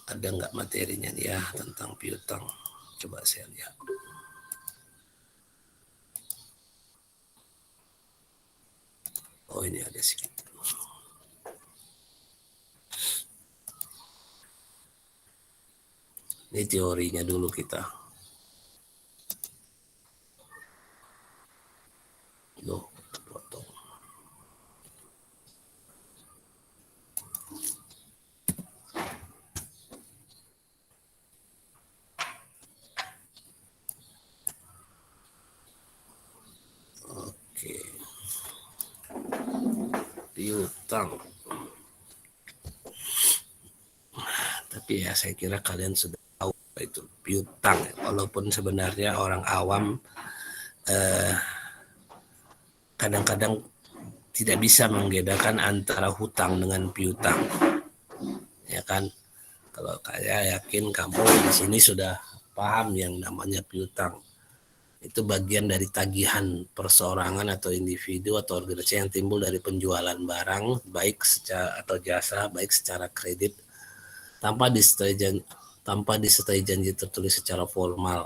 Ada nggak materinya nih ya tentang piutang? Coba saya lihat. Oh, ini ada sedikit. Ini teorinya dulu kita. Loh, potong. Oke. Piutang. Tapi ya saya kira kalian sudah tahu itu piutang. Walaupun sebenarnya orang awam kadang-kadang tidak bisa membedakan antara hutang dengan piutang. Ya kan? Kalau saya yakin kamu di sini sudah paham yang namanya piutang. Itu bagian dari tagihan perseorangan atau individu atau organisasi yang timbul dari penjualan barang baik secara atau jasa baik secara kredit tanpa disertai janji tertulis secara formal.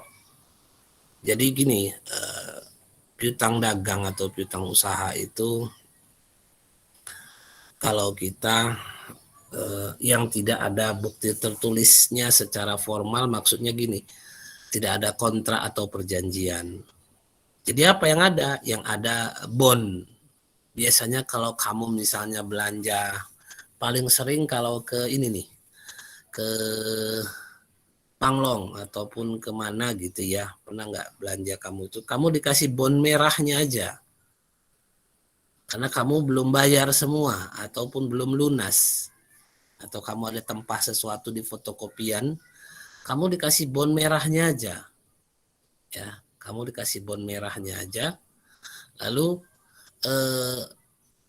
Jadi gini, piutang dagang atau piutang usaha itu kalau kita yang tidak ada bukti tertulisnya secara formal, maksudnya gini, tidak ada kontrak atau perjanjian. Jadi apa yang ada? Yang ada bond. Biasanya kalau kamu misalnya belanja, paling sering kalau ke ini nih, ke Panglong ataupun kemana gitu ya, pernah nggak belanja kamu itu, kamu dikasih bond merahnya aja. Karena kamu belum bayar semua ataupun belum lunas. Atau kamu ada tempah sesuatu di fotokopian, kamu dikasih bon merahnya aja. Ya, kamu dikasih bon merahnya aja. Lalu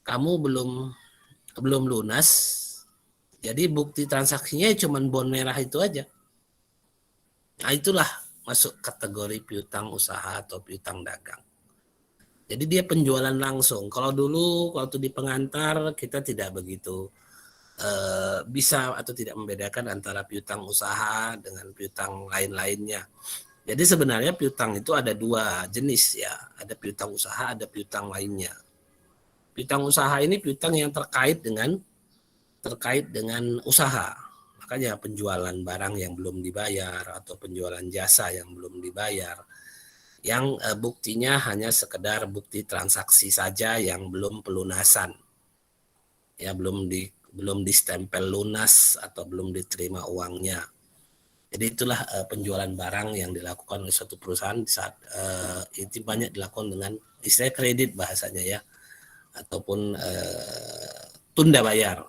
kamu belum lunas. Jadi bukti transaksinya cuma bon merah itu aja. Nah, itulah masuk kategori piutang usaha atau piutang dagang. Jadi dia penjualan langsung. Kalau dulu waktu di pengantar kita tidak begitu bisa atau tidak membedakan antara piutang usaha dengan piutang lain-lainnya. Jadi sebenarnya piutang itu ada dua jenis ya, ada piutang usaha, ada piutang lainnya. Piutang usaha ini piutang yang terkait dengan usaha. Makanya penjualan barang yang belum dibayar atau penjualan jasa yang belum dibayar, yang buktinya hanya sekedar bukti transaksi saja yang belum pelunasan. Ya, belum distempel lunas atau belum diterima uangnya. Jadi itulah penjualan barang yang dilakukan oleh suatu perusahaan di saat itu banyak dilakukan dengan istilah kredit bahasanya ya, ataupun tunda bayar.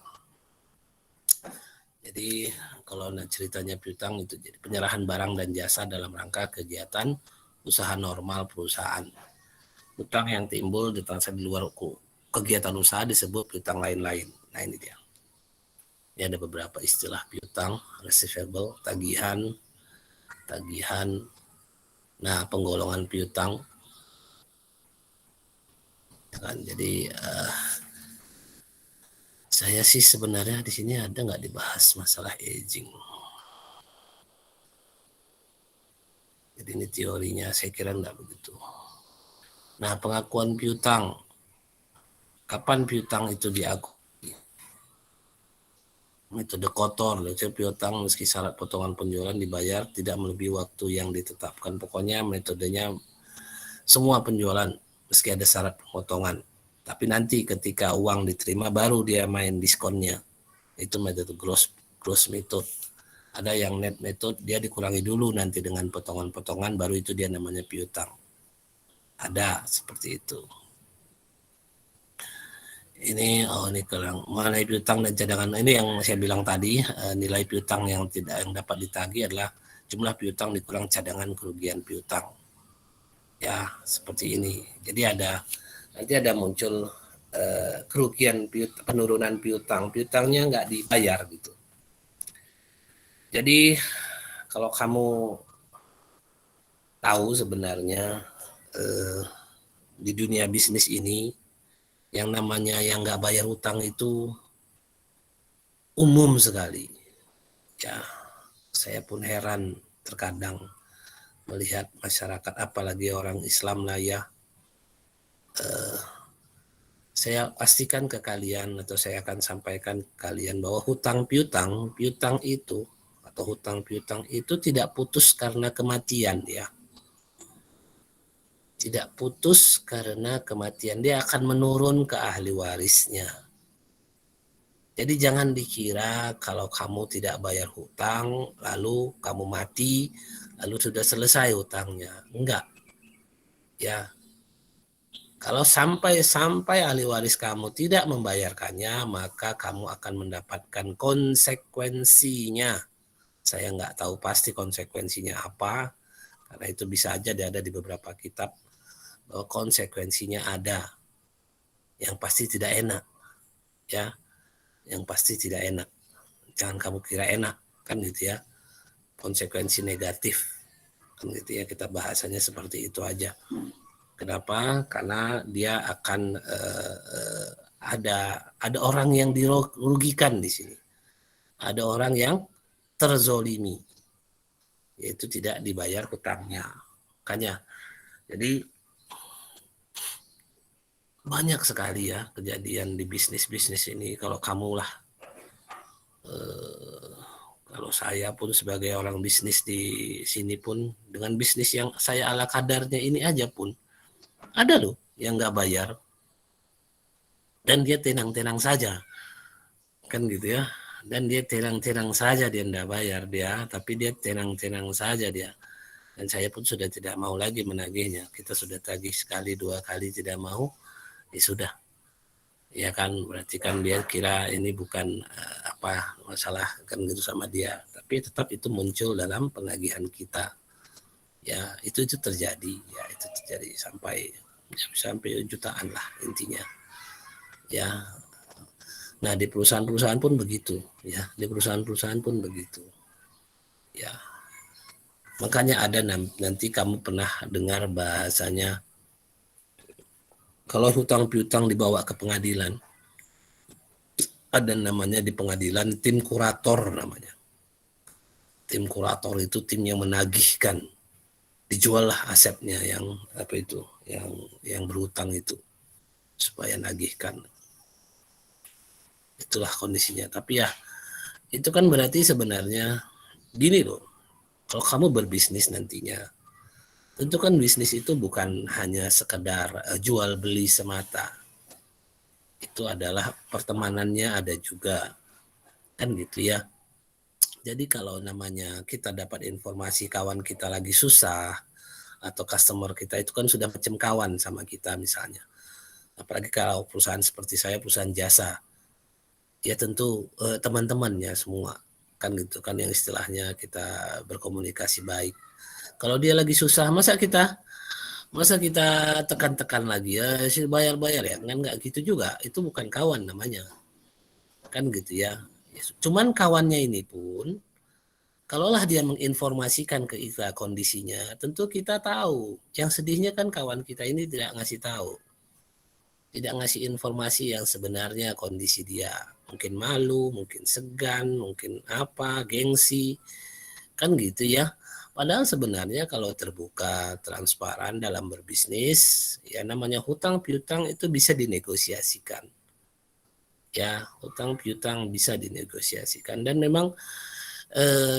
Jadi kalau ceritanya piutang itu jadi penyerahan barang dan jasa dalam rangka kegiatan usaha normal perusahaan. Utang yang timbul di transaksi di luar kegiatan usaha disebut piutang lain-lain. Nah ini dia. Ini ada beberapa istilah piutang, receivable, tagihan. Nah, penggolongan piutang. Kan, jadi saya sih sebenarnya di sini ada nggak dibahas masalah aging. Jadi ini teorinya, saya kira nggak begitu. Nah, pengakuan piutang. Kapan piutang itu diakui? Metode kotor, piutang meski syarat potongan penjualan dibayar tidak melebihi waktu yang ditetapkan. Pokoknya metodenya semua penjualan meski ada syarat pemotongan. Tapi nanti ketika uang diterima baru dia main diskonnya. Itu metode gross method. Ada yang net method, dia dikurangi dulu nanti dengan potongan-potongan, baru itu dia namanya piutang. Ada seperti itu. Ini mengenai piutang dan cadangan, ini yang saya bilang tadi, nilai piutang yang dapat ditagih adalah jumlah piutang dikurang cadangan kerugian piutang. Ya, seperti ini. Jadi nanti ada muncul kerugian penurunan piutangnya nggak dibayar gitu. Jadi kalau kamu tahu sebenarnya di dunia bisnis ini yang namanya yang nggak bayar utang itu umum sekali. Ya, Saya pun heran terkadang melihat masyarakat, apalagi orang Islam lah ya. Saya pastikan ke kalian, atau saya akan sampaikan ke kalian, bahwa hutang piutang itu atau hutang piutang itu tidak putus karena kematian ya. Tidak putus karena kematian, dia akan menurun ke ahli warisnya. Jadi jangan dikira kalau kamu tidak bayar hutang, lalu kamu mati, lalu sudah selesai hutangnya. Enggak. Ya. Kalau sampai ahli waris kamu tidak membayarkannya, maka kamu akan mendapatkan konsekuensinya. Saya nggak tahu pasti konsekuensinya apa, karena itu bisa aja ada di beberapa kitab. Bahwa konsekuensinya ada, yang pasti tidak enak, ya, yang pasti tidak enak. Jangan kamu kira enak, kan gitu ya. Konsekuensi negatif, kan gitu ya. Kita bahasanya seperti itu aja. Kenapa? Karena dia akan ada orang yang dirugikan di sini, ada orang yang terzolimi, yaitu tidak dibayar hutangnya. Makanya, jadi banyak sekali ya kejadian di bisnis ini. Kalau kamu lah, kalau saya pun sebagai orang bisnis di sini pun, dengan bisnis yang saya ala kadarnya ini aja pun, ada loh yang nggak bayar, dan dia tenang-tenang saja, kan gitu ya. Dan dia tenang-tenang saja, dia nggak bayar dia, tapi dia tenang-tenang saja dia. Dan saya pun sudah tidak mau lagi menagihnya. Kita sudah tagih sekali, 2 kali tidak mau, ya sudah, ya kan, berarti kan dia kira ini bukan apa masalah kan gitu sama dia, tapi tetap itu muncul dalam penagihan kita. Ya itu terjadi, ya itu terjadi sampai jutaan lah intinya. Ya, nah di perusahaan-perusahaan pun begitu, ya, di perusahaan-perusahaan pun begitu, ya. Makanya ada nanti kamu pernah dengar bahasanya, kalau hutang piutang dibawa ke pengadilan, ada namanya di pengadilan tim kurator namanya. Tim kurator itu tim yang menagihkan, dijual lah asetnya yang apa itu, yang berhutang itu, supaya nagihkan. Itulah kondisinya. Tapi ya itu kan berarti sebenarnya gini loh, kalau kamu berbisnis nantinya, tentu kan bisnis itu bukan hanya sekedar jual beli semata. Itu adalah pertemanannya ada juga, kan gitu ya. Jadi kalau namanya kita dapat informasi kawan kita lagi susah, atau customer kita itu kan sudah macam kawan sama kita misalnya. Apalagi kalau perusahaan seperti saya, perusahaan jasa, ya tentu teman-temannya semua, kan gitu kan, yang istilahnya kita berkomunikasi baik. Kalau dia lagi susah, masa kita tekan-tekan lagi ya, bayar ya, kan nggak gitu juga. Itu bukan kawan namanya, kan gitu ya. Cuman kawannya ini pun, kalaulah dia menginformasikan ke kita kondisinya, tentu kita tahu. Yang sedihnya kan kawan kita ini tidak ngasih tahu, tidak ngasih informasi yang sebenarnya kondisi dia. Mungkin malu, mungkin segan, mungkin apa, gengsi, kan gitu ya. Padahal sebenarnya kalau terbuka, transparan dalam berbisnis, ya namanya hutang piutang itu bisa dinegosiasikan. Ya, hutang piutang bisa dinegosiasikan, dan memang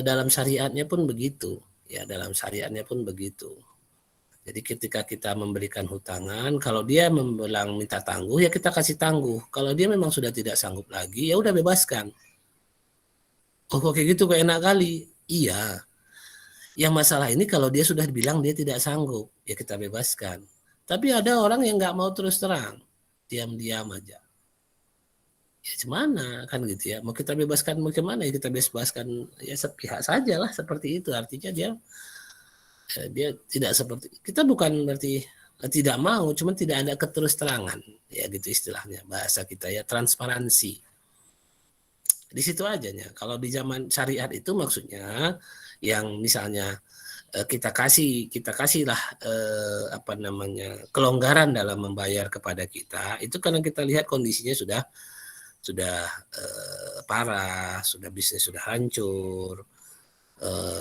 dalam syariatnya pun begitu. Ya, dalam syariatnya pun begitu. Jadi ketika kita memberikan hutangan, kalau dia bilang minta tangguh, ya kita kasih tangguh. Kalau dia memang sudah tidak sanggup lagi, ya udah bebaskan. Oh kok kayak gitu, kok enak kali. Iya. Yang masalah ini kalau dia sudah bilang dia tidak sanggup, ya kita bebaskan. Tapi ada orang yang nggak mau terus terang, diam-diam aja. Ya gimana kan gitu ya. Mau kita bebaskan mau gimana, ya kita bebaskan ya sepihak saja lah, seperti itu. Artinya dia tidak seperti kita, bukan berarti tidak mau, cuma tidak ada keterus terangan, ya gitu istilahnya bahasa kita ya, transparansi. Di situ aja ya. Kalau di zaman syariat itu maksudnya yang misalnya kita kasihlah apa namanya, kelonggaran dalam membayar kepada kita, itu karena kita lihat kondisinya sudah parah, sudah bisnis sudah hancur,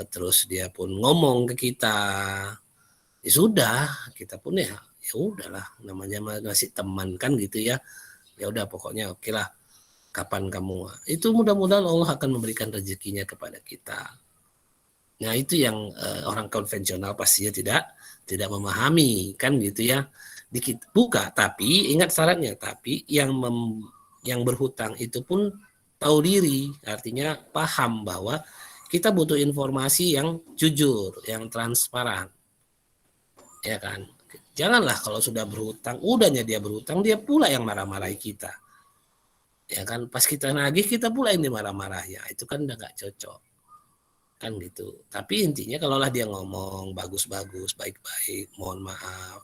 terus dia pun ngomong ke kita, ya sudah, kita pun ya udahlah, namanya masih teman kan gitu ya. Ya udah pokoknya oke lah, kapan kamu, itu mudah-mudahan Allah akan memberikan rezekinya kepada kita. Nah itu yang orang konvensional pastinya tidak memahami kan gitu ya. Dikit buka, tapi ingat syaratnya, tapi yang berhutang itu pun tahu diri, artinya paham bahwa kita butuh informasi yang jujur, yang transparan, ya kan. Janganlah kalau sudah berhutang, udahnya dia berhutang, dia pula yang marah-marahi kita, ya kan. Pas kita nagih, kita pula yang dimarah-marah, ya itu kan udah nggak cocok kan gitu. Tapi intinya kalaulah dia ngomong bagus-bagus, baik-baik, mohon maaf,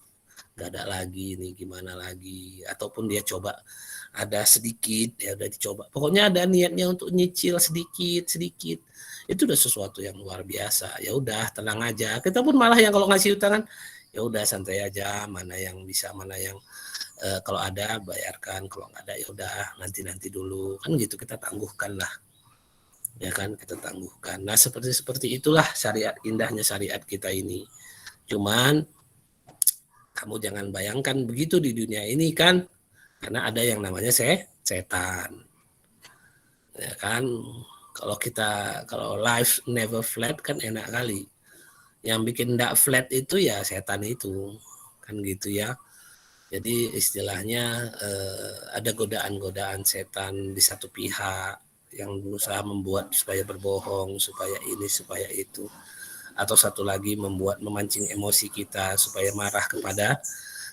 nggak ada lagi nih, gimana lagi, ataupun dia coba ada sedikit, ya udah dicoba, pokoknya ada niatnya untuk nyicil sedikit, itu udah sesuatu yang luar biasa. Ya udah tenang aja, kita pun malah yang kalau ngasih utangan, ya udah santai aja, mana yang bisa, mana yang kalau ada bayarkan, kalau nggak ada ya udah nanti dulu kan gitu, kita tangguhkan lah, ya kan, kita tangguhkan. Nah seperti itulah syariat, indahnya syariat kita ini. Cuman kamu jangan bayangkan begitu di dunia ini kan, karena ada yang namanya setan, ya kan. Kalau life never flat kan enak kali, yang bikin ndak flat itu ya setan itu kan gitu ya. Jadi istilahnya ada godaan-godaan setan di satu pihak yang berusaha membuat supaya berbohong, supaya ini, supaya itu, atau satu lagi memancing emosi kita supaya marah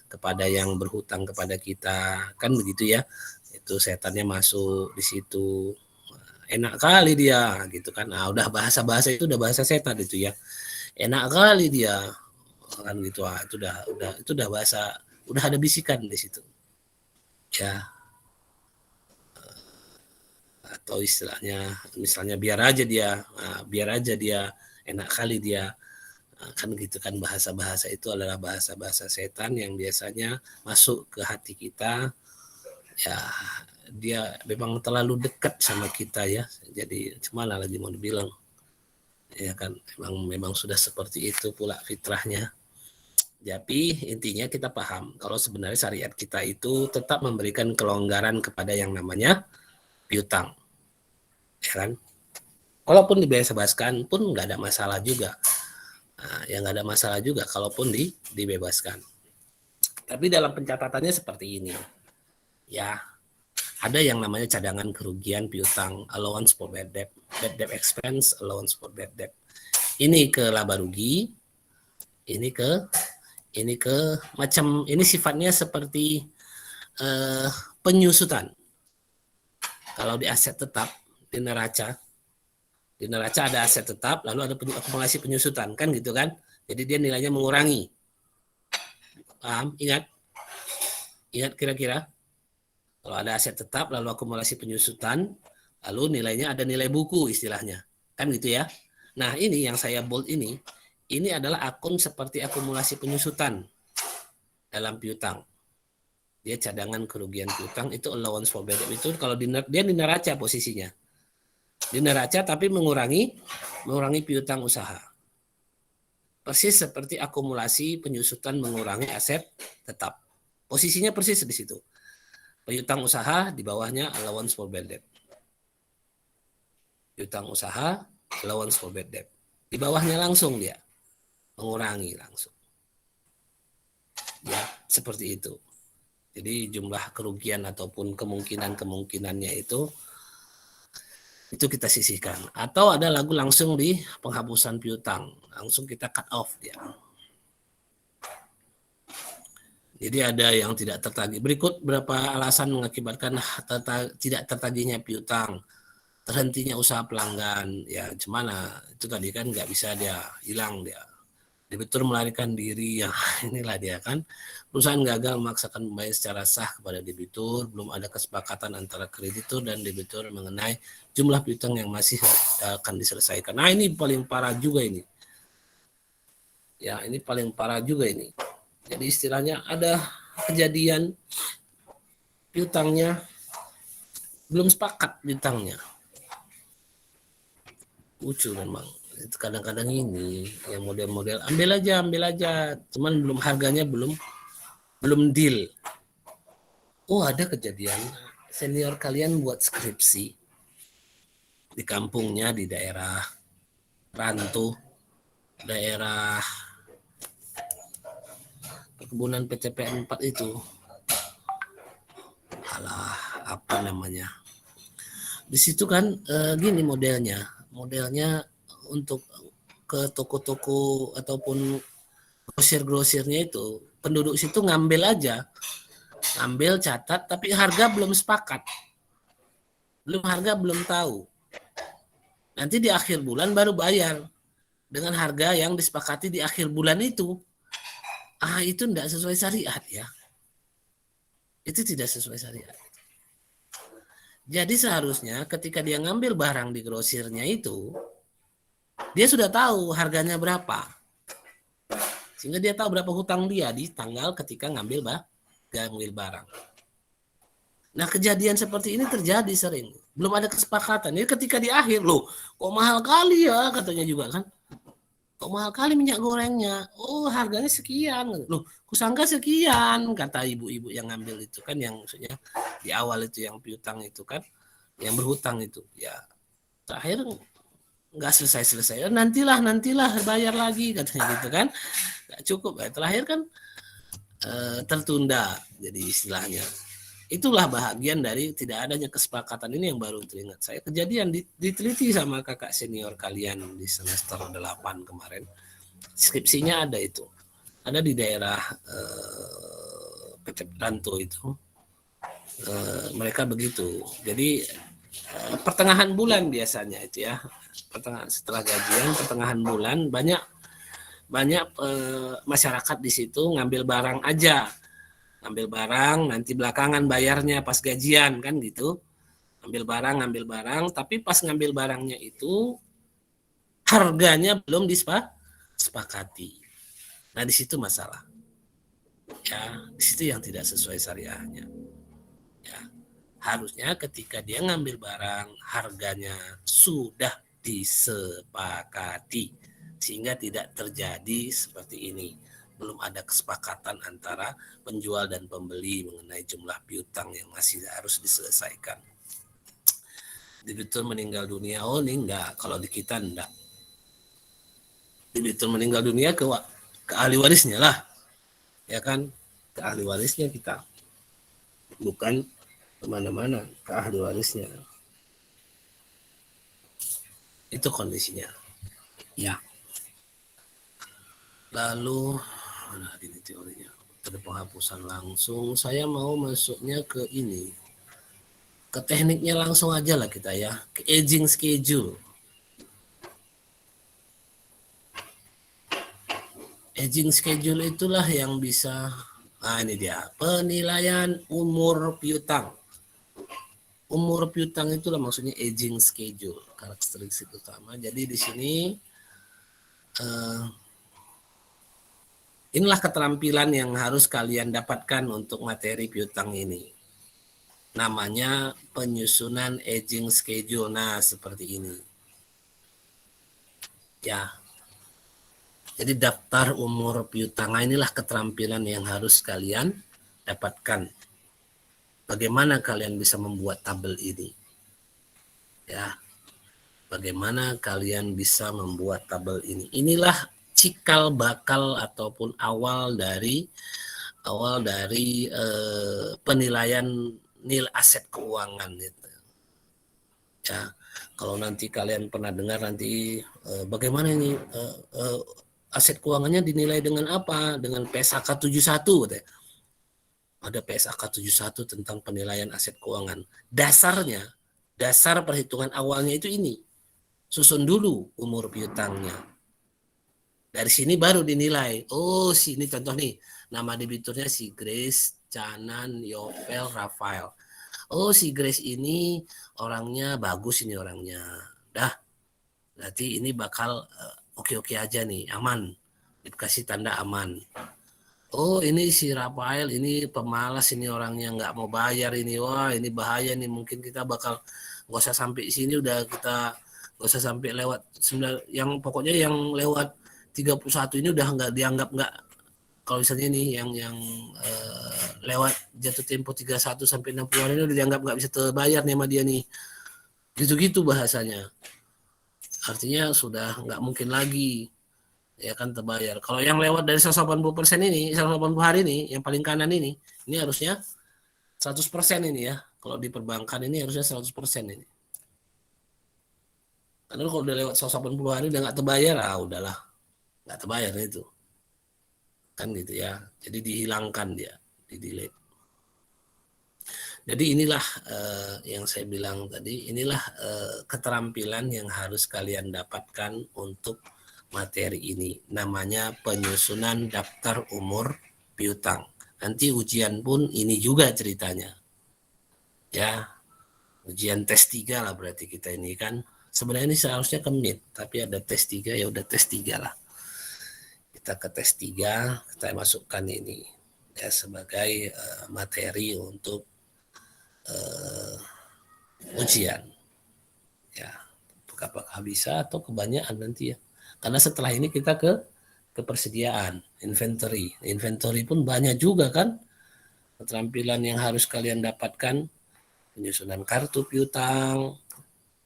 kepada yang berhutang kepada kita, kan begitu ya. Itu setannya masuk di situ, enak kali dia gitu kan. Nah udah bahasa itu udah bahasa setan itu ya, enak kali dia kan gitu. Itu udah bahasa, udah ada bisikan di situ ya. Atau istilahnya misalnya biar aja dia enak kali dia, kan gitu kan. Bahasa-bahasa itu adalah bahasa-bahasa setan yang biasanya masuk ke hati kita ya. Dia memang terlalu dekat sama kita ya, jadi cuma lagi mau dibilang, ya kan, memang sudah seperti itu pula fitrahnya. Tapi intinya kita paham kalau sebenarnya syariat kita itu tetap memberikan kelonggaran kepada yang namanya piutang, ya kan. Kalaupun dibebaskan pun nggak ada masalah juga. Nah, ya nggak ada masalah juga kalaupun dibebaskan. Tapi dalam pencatatannya seperti ini, ya ada yang namanya cadangan kerugian piutang, allowance for bad debt expense, allowance for bad debt. Ini ke laba rugi, ini ke macam, ini sifatnya seperti penyusutan. Kalau di aset tetap di neraca ada aset tetap, lalu ada akumulasi penyusutan kan gitu kan. Jadi dia nilainya mengurangi. Paham? Ingat kira-kira? Kalau ada aset tetap lalu akumulasi penyusutan, lalu nilainya ada nilai buku istilahnya. Kan gitu ya. Nah, ini yang saya bold ini adalah akun seperti akumulasi penyusutan dalam piutang. Dia cadangan kerugian piutang, itu allowance for bad debt, itu kalau dia di neraca posisinya. Di neraca tapi mengurangi piutang usaha. Persis seperti akumulasi penyusutan mengurangi aset tetap. Posisinya persis di situ. Piutang usaha di bawahnya allowance for bad debt. Piutang usaha, allowance for bad debt. Di bawahnya langsung dia mengurangi langsung. Ya, seperti itu. Jadi jumlah kerugian ataupun kemungkinannya itu kita sisihkan. Atau ada langsung di penghapusan piutang, langsung kita cut off ya. Jadi ada yang tidak tertagih. Berikut berapa alasan mengakibatkan tidak tertagihnya piutang. Terhentinya usaha pelanggan. Ya gimana? Itu tadi kan nggak bisa dia hilang dia. Debitur melarikan diri, ya inilah dia kan. Perusahaan gagal memaksakan pembayaran secara sah kepada debitur, belum ada kesepakatan antara kreditur dan debitur mengenai jumlah piutang yang masih akan diselesaikan. Nah ini paling parah juga ini. Ya ini paling parah juga ini. Jadi istilahnya ada kejadian piutangnya belum sepakat piutangnya. Lucu memang. Itu kadang-kadang ini yang model-model ambil aja, cuman belum harganya belum deal. Oh, ada kejadian senior kalian buat skripsi di kampungnya di daerah Rantu, daerah perkebunan PTPN 4 itu. Alah, apa namanya? Di situ kan gini modelnya untuk ke toko-toko ataupun grosir-grosirnya itu penduduk situ ngambil catat tapi harga belum sepakat, belum tahu, nanti di akhir bulan baru bayar dengan harga yang disepakati di akhir bulan itu. Itu tidak sesuai syariat ya, itu tidak sesuai syariat. Jadi seharusnya ketika dia ngambil barang di grosirnya itu, dia sudah tahu harganya berapa. Sehingga dia tahu berapa hutang dia di tanggal ketika ngambil barang. Nah, kejadian seperti ini terjadi sering. Belum ada kesepakatan. Jadi ketika di akhir, loh, kok mahal kali ya, katanya juga kan. Kok mahal kali minyak gorengnya? Oh, harganya sekian. Loh, kusangka sekian, kata ibu-ibu yang ngambil itu kan, yang maksudnya di awal itu yang piutang itu kan, yang berhutang itu. Ya, terakhir nggak selesai. Nantilah bayar lagi, katanya gitu kan. Nggak cukup. Terakhir kan tertunda, jadi istilahnya. Itulah bahagian dari tidak adanya kesepakatan ini yang baru teringat saya. Kejadian diteliti sama kakak senior kalian di semester 8 kemarin. Skripsinya ada itu. Ada di daerah PT Ranto itu. Mereka begitu. Jadi pertengahan bulan biasanya itu ya. Setelah gajian pertengahan bulan banyak masyarakat di situ ngambil barang aja. Ambil barang, nanti belakangan bayarnya pas gajian kan gitu. Ambil barang, tapi pas ngambil barangnya itu harganya belum disepakati. Nah, di situ masalah. Ya, di situ yang tidak sesuai syariahnya. Ya, harusnya ketika dia ngambil barang, harganya sudah disepakati sehingga tidak terjadi seperti ini. Belum ada kesepakatan antara penjual dan pembeli mengenai jumlah piutang yang masih harus diselesaikan. Debitur meninggal dunia, oh ini enggak, kalau di kita enggak. Debitur meninggal dunia ke ahli warisnya lah, ya kan, ke ahli warisnya kita, bukan kemana-mana, ke ahli warisnya. Itu kondisinya, ya. Lalu ini teorinya, ada penghapusan langsung. Saya mau masuknya ke ini, ke tekniknya langsung aja lah kita ya, ke aging schedule. Aging schedule itulah yang bisa, ini dia, penilaian umur piutang. Umur piutang itulah maksudnya aging schedule, karakteristik utama. Jadi di sini inilah keterampilan yang harus kalian dapatkan untuk materi piutang ini. Namanya penyusunan aging schedule. Nah, seperti ini. Ya. Jadi daftar umur piutang, inilah keterampilan yang harus kalian dapatkan. Bagaimana kalian bisa membuat tabel ini? Ya. Bagaimana kalian bisa membuat tabel ini? Inilah cikal bakal ataupun awal dari penilaian nilai aset keuangan itu. Ya, kalau nanti kalian pernah dengar nanti bagaimana ini aset keuangannya dinilai dengan apa? Dengan PSAK 71 gitu ya. Ada PSAK 71 tentang penilaian aset keuangan. Dasar perhitungan awalnya itu ini. Susun dulu umur piutangnya. Dari sini baru dinilai. Oh, sini contoh nih. Nama debiturnya si Grace, Canan, Yovel, Rafael. Oh, si Grace ini orangnya bagus ini orangnya. Dah. Berarti ini bakal oke-oke aja nih, aman. Dikasih tanda aman. Oh, ini si Rafael ini pemalas ini orangnya, nggak mau bayar ini. Wah, ini bahaya nih. Mungkin kita bakal nggak usah sampai sini udah kita Nggak usah sampai lewat yang pokoknya yang lewat 31 ini udah nggak dianggap nggak. Kalau misalnya nih yang lewat jatuh tempo 31 sampai 60 hari ini udah dianggap nggak bisa terbayar nih sama dia nih. Gitu-gitu bahasanya. Artinya sudah nggak mungkin lagi ya kan terbayar. Kalau yang lewat dari 180% ini, 180 hari ini, yang paling kanan ini harusnya 100% ini ya. Kalau di perbankan ini harusnya 100% ini. Karena kalau udah lewat 180 hari udah nggak terbayar, udahlah. Nggak terbayar itu. Kan gitu ya. Jadi dihilangkan dia, di delete. Jadi inilah yang saya bilang tadi, inilah keterampilan yang harus kalian dapatkan untuk materi ini. Namanya penyusunan daftar umur piutang. Nanti ujian pun ini juga ceritanya. Ya, ujian tes 3 lah berarti kita ini kan. Sebenarnya ini seharusnya ke MIT, tapi ada tes 3, ya udah tes 3 lah. Kita ke tes 3, kita masukkan ini ya sebagai materi untuk ujian. Ya, apakah bisa atau kebanyakan nanti ya. Karena setelah ini kita ke persediaan, inventory. Inventory pun banyak juga kan keterampilan yang harus kalian dapatkan, penyusunan kartu piutang,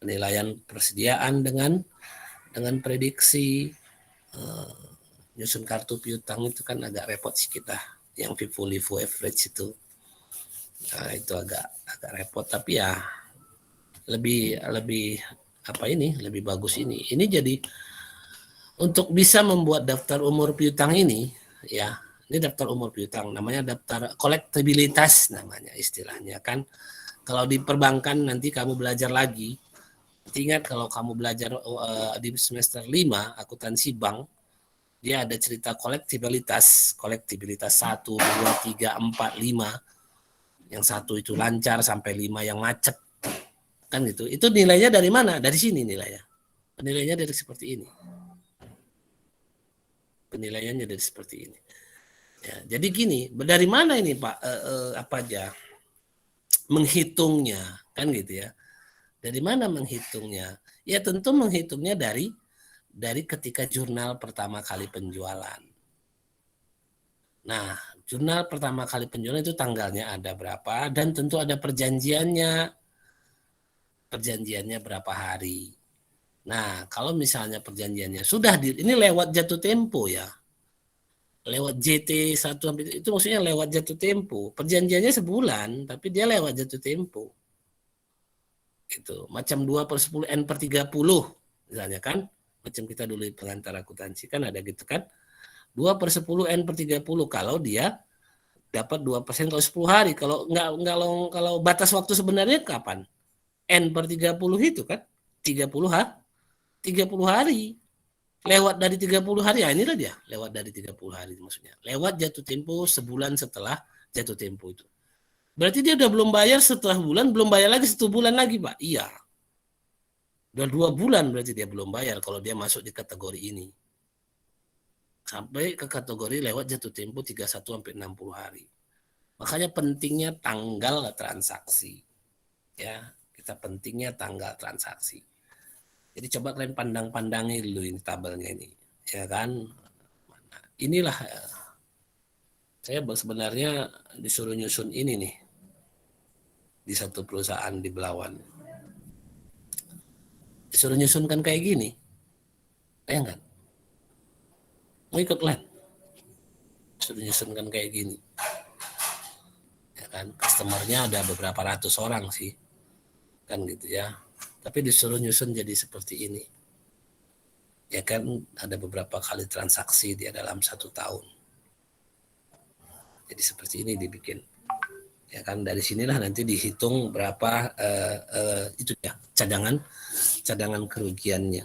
penilaian persediaan dengan prediksi, nyusun kartu piutang itu kan agak repot sih kita, yang FIFO average itu. Nah, itu agak repot, tapi ya lebih apa ini, lebih bagus ini. Ini jadi untuk bisa membuat daftar umur piutang ini ya, ini daftar umur piutang namanya daftar kolektibilitas namanya istilahnya kan. Kalau di perbankan nanti kamu belajar lagi, ingat kalau kamu belajar di semester 5 akuntansi bank, dia ada cerita kolektibilitas 1, 2, 3, 4, 5. Yang 1 itu lancar sampai 5 yang macet. Kan gitu. Itu nilainya dari mana? Dari sini nilainya. Penilaiannya dari seperti ini. Penilaiannya dari seperti ini. Ya, jadi gini, dari mana ini Pak apa aja menghitungnya kan gitu ya. Dari mana menghitungnya? Ya tentu menghitungnya dari ketika jurnal pertama kali penjualan. Nah, jurnal pertama kali penjualan itu tanggalnya ada berapa dan tentu ada perjanjiannya. Perjanjiannya berapa hari. Nah, kalau misalnya perjanjiannya sudah ini lewat jatuh tempo ya. Lewat JT 1 sampai itu maksudnya lewat jatuh tempo. Perjanjiannya sebulan, tapi dia lewat jatuh tempo. Gitu. Macam 2/10 N/30 misalnya kan. Macam kita dulu di pengantar akuntansi kan ada gitu kan. 2/10 N/30 kalau dia dapat 2% kalau 10 hari. Kalau enggak kalau batas waktu sebenarnya kapan? N/30 itu kan 30 hari. 30 hari. Lewat dari 30 hari, ya inilah dia. Lewat dari 30 hari maksudnya. Lewat jatuh tempo sebulan setelah jatuh tempo itu. Berarti dia udah belum bayar setelah bulan, belum bayar lagi 1 bulan lagi, Pak. Iya. Udah 2 bulan berarti dia belum bayar kalau dia masuk di kategori ini. Sampai ke kategori lewat jatuh tempo 31 sampai 60 hari. Makanya pentingnya tanggal transaksi. Ya, kita pentingnya tanggal transaksi. Jadi coba kalian pandang-pandangi dulu ini tabelnya ini. Ya kan? Inilah saya sebenarnya disuruh nyusun ini nih di satu perusahaan di Belawan. Disuruh nyusun kan kayak gini. Bayangkan. Mau ikut lan. Disuruh nyusun kan kayak gini. Ya kan, customernya ada beberapa ratus orang sih. Kan gitu ya. Tapi disuruh nyusun jadi seperti ini. Ya kan ada beberapa kali transaksi dia dalam 1 tahun. Jadi seperti ini dibikin. Ya kan dari sinilah nanti dihitung berapa itu ya cadangan kerugiannya.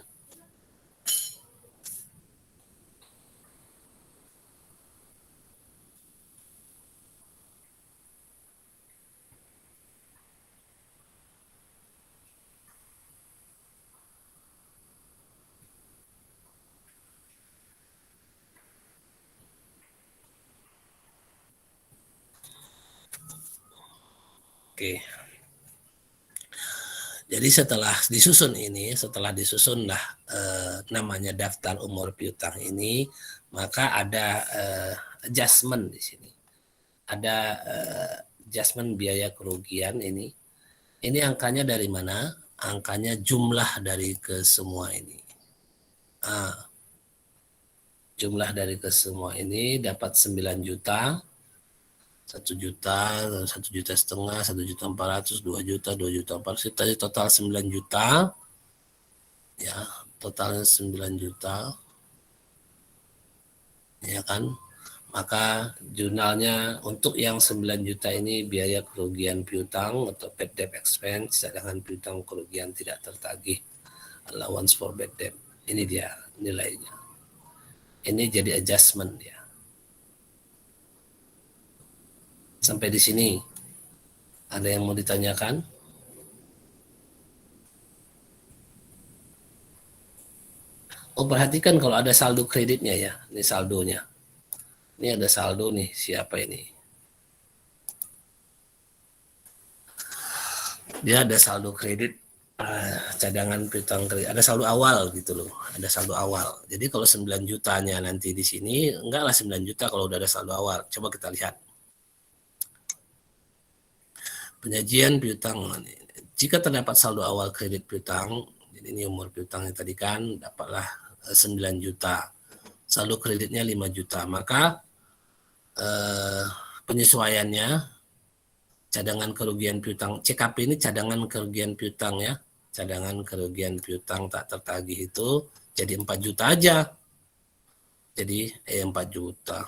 Oke. Jadi setelah disusunlah namanya daftar umur piutang ini, maka ada adjustment di sini. Ada adjustment biaya kerugian ini. Ini angkanya dari mana? Angkanya jumlah dari kesemua ini. Jumlah dari kesemua ini dapat 9 juta. 1 juta, 1,5 juta, 1,4 juta, 2 juta, 2,4 juta, tadi total 9 juta, ya totalnya 9 juta, ya kan? Maka jurnalnya untuk yang 9 juta ini biaya kerugian piutang atau bad debt expense, cadangan piutang kerugian tidak tertagih, allowance for bad debt. Ini dia nilainya. Ini jadi adjustment ya. Sampai di sini ada yang mau ditanyakan? Oh, perhatikan kalau ada saldo kreditnya ya. Ini saldonya. Ini ada saldo nih, siapa ini? Dia ada saldo kredit cadangan piutang kredit, ada saldo awal gitu loh, ada saldo awal. Jadi kalau 9 jutanya nanti di sini, enggak lah 9 juta kalau udah ada saldo awal. Coba kita lihat. Penyajian piutang. Jika terdapat saldo awal kredit piutang, jadi ini umur piutangnya tadi kan, dapatlah 9 juta. Saldo kreditnya 5 juta. Maka penyesuaiannya cadangan kerugian piutang, CKP ini cadangan kerugian piutang ya. Cadangan kerugian piutang tak tertagih itu jadi 4 juta aja. Jadi 4 juta.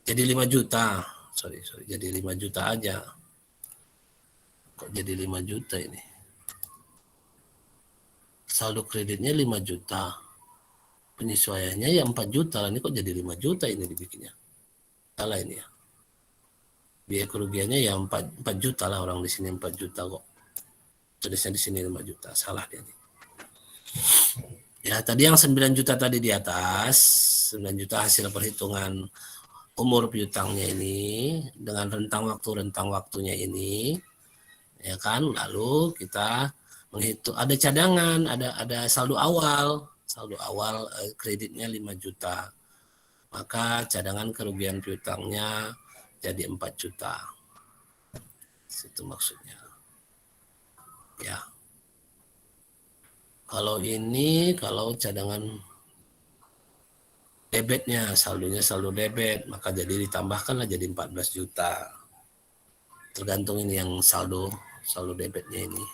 Jadi 5 juta. Sorry, jadi 5 juta aja. Kok jadi 5 juta ini? Saldo kreditnya 5 juta. Penyesuaiannya ya 4 juta. Ini kok jadi 5 juta ini dibikinnya? Salah ini ya. Biaya kerugiannya ya 4 juta lah, orang di sini 4 juta kok. Tulisnya di sini 5 juta. Salah dia nih. Ya, tadi yang 9 juta tadi di atas, 9 juta hasil perhitungan umur piutangnya ini dengan rentang waktunya ini, ya kan? Lalu kita menghitung ada cadangan, ada saldo awal kreditnya 5 juta. Maka cadangan kerugian piutangnya jadi 4 juta. Itu maksudnya. Ya. Kalau cadangan debitnya, saldonya saldo debit, maka jadi ditambahkanlah jadi 14 juta. Tergantung ini yang saldo debitnya ini.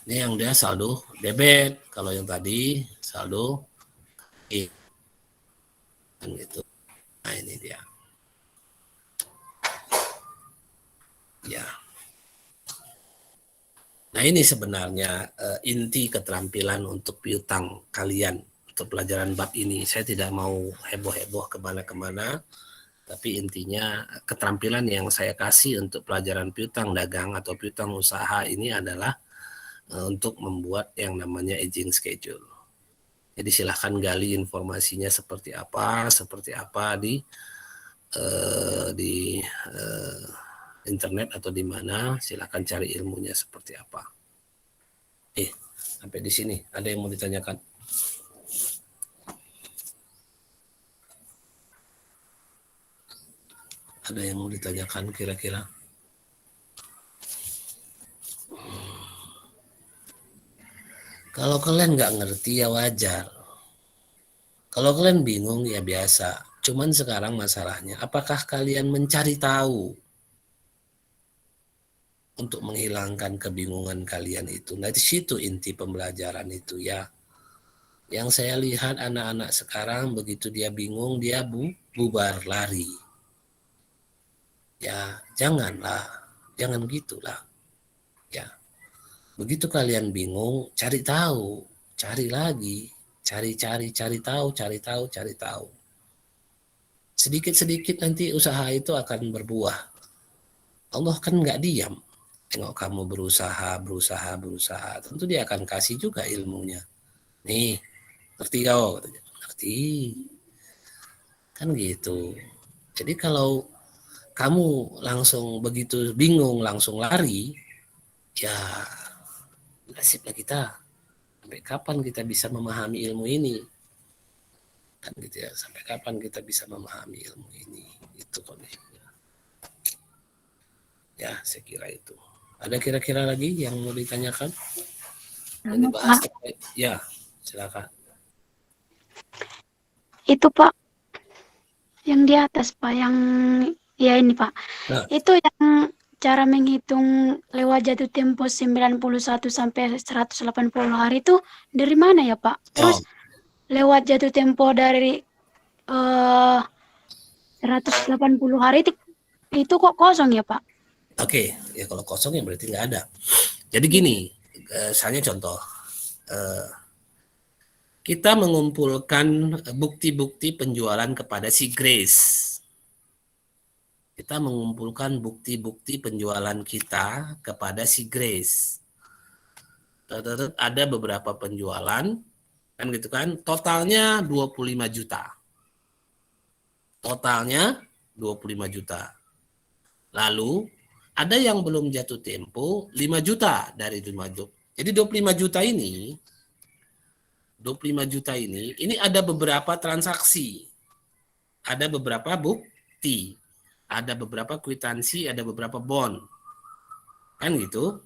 Ini yang dia saldo debit. Kalau yang tadi saldo kan gitu. Nah, ini dia. Ya. Nah, ini sebenarnya inti keterampilan untuk piutang kalian untuk pelajaran bab ini. Saya tidak mau heboh-heboh kemana-kemana, tapi intinya keterampilan yang saya kasih untuk pelajaran piutang dagang atau piutang usaha ini adalah untuk membuat yang namanya aging schedule. Jadi silahkan gali informasinya seperti apa di internet atau di mana, silahkan cari ilmunya seperti apa. Sampai di sini ada yang mau ditanyakan? Ada yang mau ditanyakan kira-kira? Kalau kalian nggak ngerti ya wajar. Kalau kalian bingung ya biasa. Cuman sekarang masalahnya, apakah kalian mencari tahu untuk menghilangkan kebingungan kalian itu? Nah, di situ inti pembelajaran itu ya. Yang saya lihat anak-anak sekarang begitu dia bingung, dia bubar lari. Ya, janganlah. Jangan gitulah. Ya. Begitu kalian bingung, cari tahu, cari lagi, cari tahu. Sedikit-sedikit nanti usaha itu akan berbuah. Allah kan nggak diam. Tengok kamu berusaha. Tentu dia akan kasih juga ilmunya. Nih, ngerti kau? Ngerti. Kan gitu. Jadi kalau kamu langsung begitu bingung, langsung lari, ya nasiblah kita. Sampai kapan kita bisa memahami ilmu ini? Kan gitu ya. Sampai kapan kita bisa memahami ilmu ini? Itu kondisinya. Ya, saya kira itu. Ada kira-kira lagi yang mau ditanyakan? Yang dibahas? Ya, silakan. Itu Pak, yang di atas Pak, yang ya ini Pak. Nah. Itu yang cara menghitung lewat jatuh tempo 91 sampai 180 hari itu dari mana ya Pak? Terus lewat jatuh tempo dari 180 hari itu kok kosong ya Pak? Oke, ya kalau kosong ya berarti nggak ada. Jadi gini, misalnya contoh, kita mengumpulkan bukti-bukti penjualan kepada si Grace. Kita mengumpulkan bukti-bukti penjualan kita kepada si Grace. Ada beberapa penjualan, kan gitu kan, totalnya 25 juta. Totalnya 25 juta. Lalu ada yang belum jatuh tempo 5 juta dari 5 juta. Jadi 25 juta ini ada beberapa transaksi. Ada beberapa bukti. Ada beberapa kwitansi, ada beberapa bond. Kan gitu.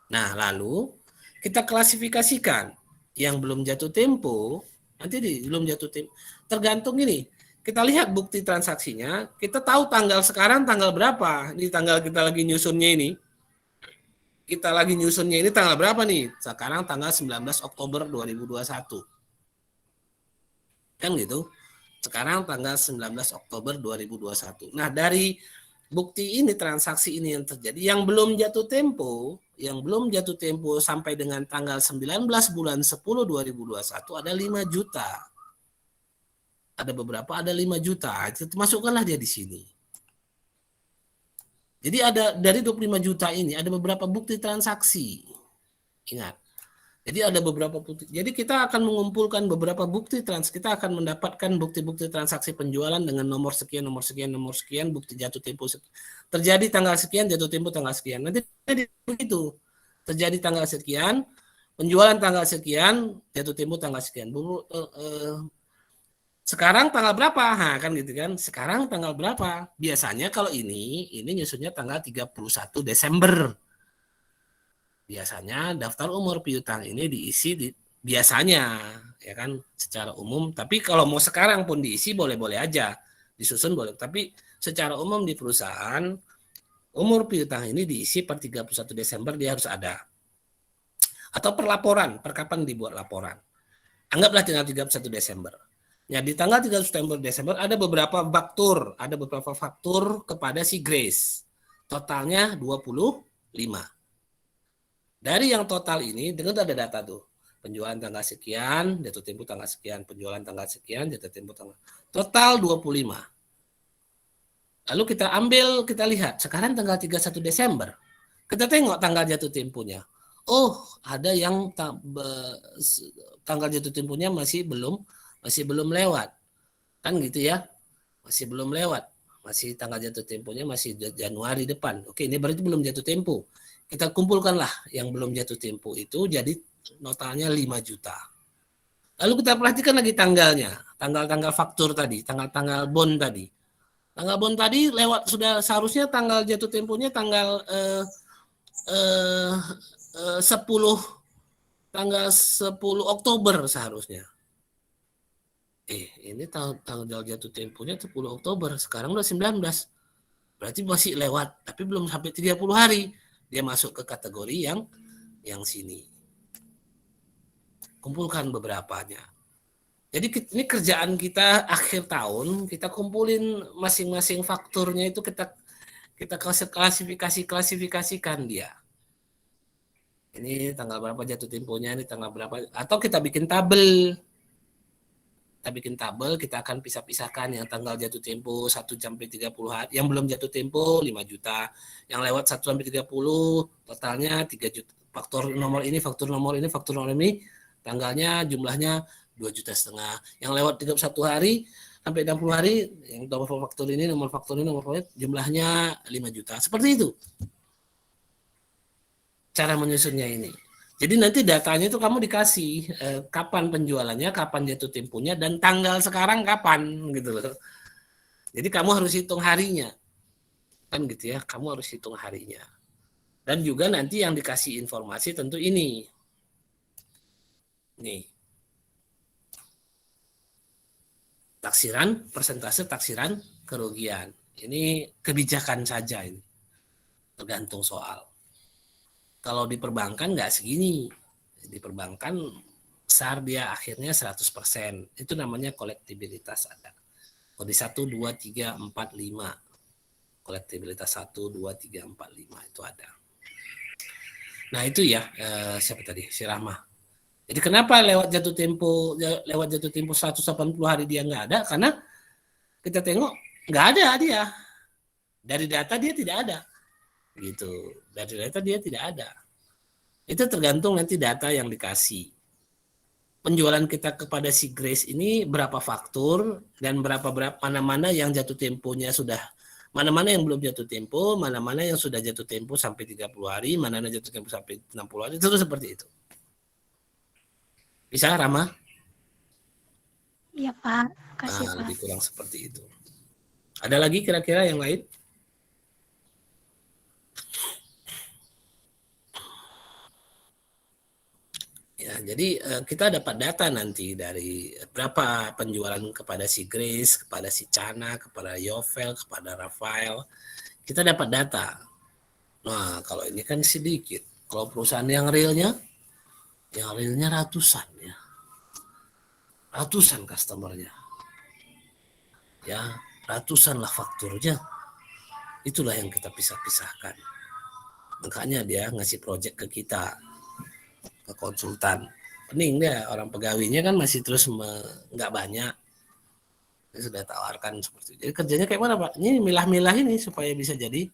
Nah, lalu kita klasifikasikan yang belum jatuh tempo, nanti belum jatuh tempo. Tergantung ini. Kita lihat bukti transaksinya, kita tahu tanggal sekarang tanggal berapa. Ini tanggal kita lagi nyusunnya ini. Kita lagi nyusunnya ini tanggal berapa nih? Sekarang tanggal 19 Oktober 2021. Kan gitu. Sekarang tanggal 19 Oktober 2021. Nah, dari bukti ini, transaksi ini yang terjadi, yang belum jatuh tempo sampai dengan tanggal 19 bulan 10 2021 ada 5 juta. Ada beberapa ada 5 juta. Itu masukkanlah dia di sini. Jadi ada dari 25 juta ini ada beberapa bukti transaksi. Ingat. Jadi ada beberapa bukti. Jadi kita akan mengumpulkan beberapa bukti kita akan mendapatkan bukti-bukti transaksi penjualan dengan nomor sekian, bukti jatuh tempo terjadi tanggal sekian, jatuh tempo tanggal sekian. Nanti begitu. Terjadi tanggal sekian, penjualan tanggal sekian, jatuh tempo tanggal sekian. Sekarang tanggal berapa? Nah, kan gitu kan. Sekarang tanggal berapa? Biasanya kalau ini nyusunnya tanggal 31 Desember. Biasanya daftar umur piutang ini diisi biasanya ya kan secara umum, tapi kalau mau sekarang pun diisi boleh-boleh aja, disusun boleh, tapi secara umum di perusahaan umur piutang ini diisi per 31 Desember dia harus ada. Atau per laporan, per kapan dibuat laporan. Anggaplah tanggal 31 Desember. Ya, di tanggal 31 Desember ada beberapa faktur kepada si Grace. Totalnya 25. Dari yang total ini, dengan ada data tuh. Penjualan tanggal sekian, jatuh tempo tanggal sekian, penjualan tanggal sekian, jatuh tempo tanggal. Total 25. Lalu kita lihat, sekarang tanggal 31 Desember. Kita tengok tanggal jatuh temponya. Oh, ada yang tanggal jatuh temponya masih belum lewat. Kan gitu ya. Masih belum lewat. Masih tanggal jatuh temponya masih Januari depan. Oke, ini berarti belum jatuh tempo. Kita kumpulkanlah yang belum jatuh tempo itu jadi notalnya 5 juta. Lalu kita perhatikan lagi tanggalnya, tanggal-tanggal faktur tadi, tanggal-tanggal bond tadi. Tanggal bond tadi lewat sudah seharusnya tanggal jatuh temponya tanggal 10 Oktober seharusnya. Ini tanggal jatuh temponya 10 Oktober, sekarang udah 19. Berarti masih lewat, tapi belum sampai 30 hari. Dia masuk ke kategori yang sini. Kumpulkan beberapanya. Jadi ini kerjaan kita akhir tahun, kita kumpulin masing-masing fakturnya itu kita klasifikasikan dia. Ini tanggal berapa jatuh temponya, ini tanggal berapa, atau kita bikin tabel. Kita akan pisah-pisahkan yang tanggal jatuh tempo 1 sampai 30 hari, yang belum jatuh tempo 5 juta, yang lewat 1 sampai 30 totalnya 3 juta. Faktor nomor ini, tanggalnya jumlahnya 2,5 juta. Yang lewat 31 hari sampai 60 hari, yang nomor faktur ini jumlahnya 5 juta. Seperti itu. cara menyusunnya ini. Jadi nanti datanya itu kamu dikasih kapan penjualannya, kapan jatuh temponya, dan tanggal sekarang kapan gitu loh. Jadi kamu harus hitung harinya, kan gitu ya. Kamu harus hitung harinya. Dan juga nanti yang dikasih informasi tentu ini. Nih. Taksiran, persentase taksiran kerugian. Ini kebijakan saja ini. Tergantung soal. Kalau di perbankan nggak segini. Di perbankan besar dia akhirnya 100%. Itu namanya kolektibilitas ada. Kode 1, 2, 3, 4, 5. Kolektibilitas 1, 2, 3, 4, 5 itu ada. Nah itu ya, siapa tadi? Si Rahma. Jadi kenapa lewat jatuh tempo 180 hari dia nggak ada? Karena kita tengok nggak ada dia. Dari data dia tidak ada. Gitu. Dari data dia tidak ada. Itu tergantung nanti data yang dikasih. Penjualan kita kepada si Grace ini berapa faktur dan berapa mana-mana yang jatuh temponya sudah, mana-mana yang belum jatuh tempo, mana-mana yang sudah jatuh tempo sampai 30 hari, mana-mana jatuh tempo sampai 60 hari, terus seperti itu. Bisa, Rama? Iya, Pak. Kasih, Pak. Lebih kurang seperti itu. Ada lagi kira-kira yang lain? Ya, jadi kita dapat data nanti dari berapa penjualan kepada si Grace, kepada si Chana, kepada Yovel, kepada Rafael. Kita dapat data. Nah, kalau ini kan sedikit. Kalau perusahaan yang realnya ratusan ya. Ratusan customernya. Ya, ratusan lah fakturnya. Itulah yang kita pisah-pisahkan. Makanya dia ngasih project ke kita, ke konsultan. Pening dia, orang pegawainya kan masih terus nggak banyak. Dia sudah tawarkan seperti itu. Jadi kerjanya kayak mana Pak? Ini milah-milah ini supaya bisa jadi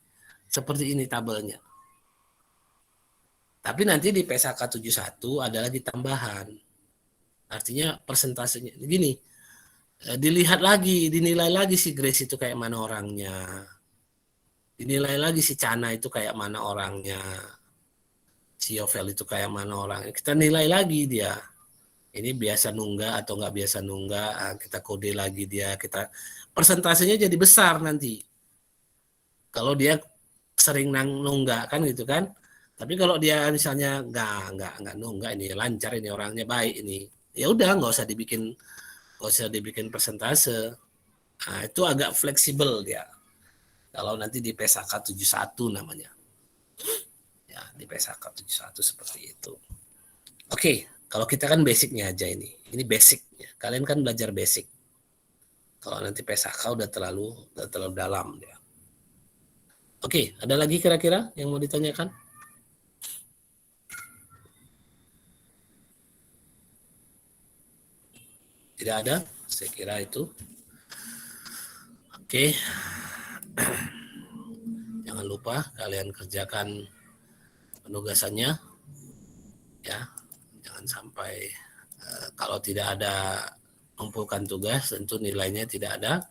seperti ini tabelnya. Tapi nanti di PSAK 71 ada lagi tambahan. Artinya persentasenya gini. Dilihat lagi, dinilai lagi si Grace itu kayak mana orangnya. Dinilai lagi si Chana itu kayak mana orangnya. Si Yovel itu kayak mana orangnya. Kita nilai lagi dia. Ini biasa nunggak atau nggak biasa nunggak. Kita kode lagi dia. Kita persentasenya jadi besar nanti. Kalau dia sering nunggak kan gitu kan. Tapi kalau dia misalnya nggak nunggak, ini lancar, ini orangnya baik ini. Ya udah nggak usah dibikin persentase. Nah, itu agak fleksibel dia. Kalau nanti di PSAK 71 namanya. Ya, di PSAK 71 seperti itu. Oke, kalau kita kan basicnya aja ini. Ini basic. Kalian kan belajar basic. Kalau nanti PSAK udah terlalu dalam dia. Oke, ada lagi kira-kira yang mau ditanyakan? Tidak ada, saya kira itu. Oke. Jangan lupa kalian kerjakan penugasannya. Ya, jangan sampai kalau tidak ada mengumpulkan tugas, tentu nilainya tidak ada.